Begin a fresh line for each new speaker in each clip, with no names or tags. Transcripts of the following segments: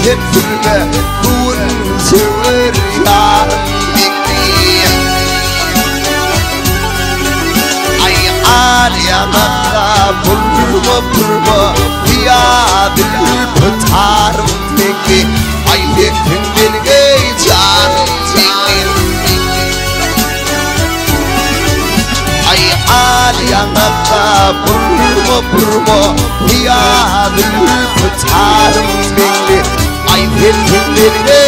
Hepsine kun sever yarım ay alyanaka bulma diyadil pıtarım teki ay dekin bilge canım ay alyanaka bulma diyadil pıtarım teki ay dekin bilge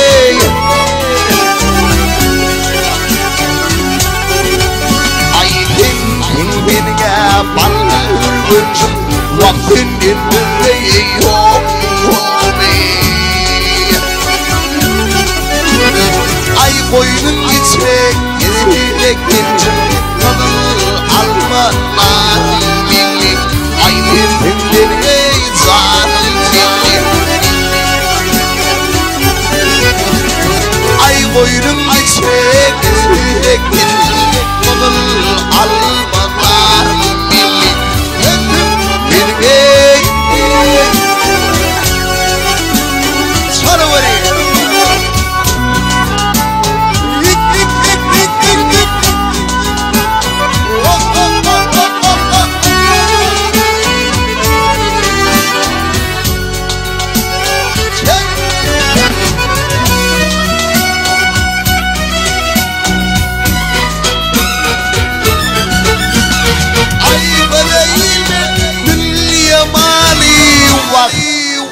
Vaktin dinle yok ay koyunun içine gezerek gittim kadın alma narmini ay dinle canım ay koyunun içine gezerek gittim kadın alma narmini Hey, sana var ya.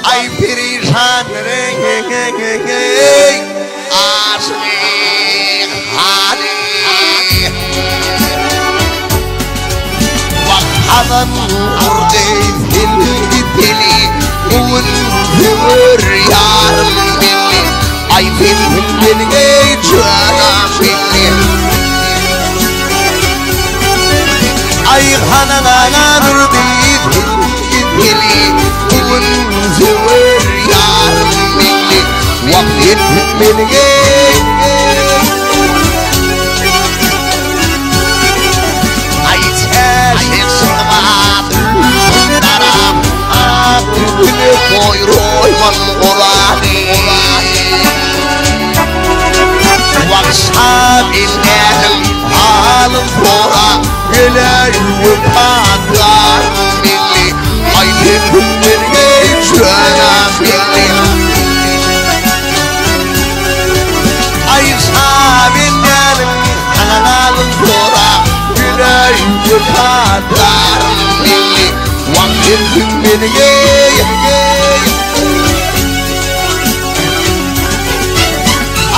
Ay perişan aşık hadi Vakhadan orada deli Bugün zıvır yarım beni Ay beni canım beni Ay hanana orada deli Bugün zıvır yarım beni Vakit beni Ay tercih sığmadım Daram Tüpünü koyroyman olani Vakşam inlerim halım fora Gele yukarıdan beni Ay tüpün beni canım beni Ay sabin yanım kanalım fora Gele yukarıdan beni Vakit beni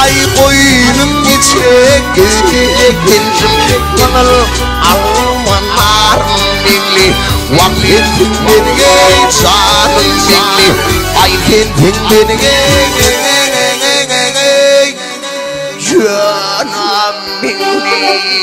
ay koyunun içine girdim kanal almanar beni vakit beni canım beni ay kentin beni canım beni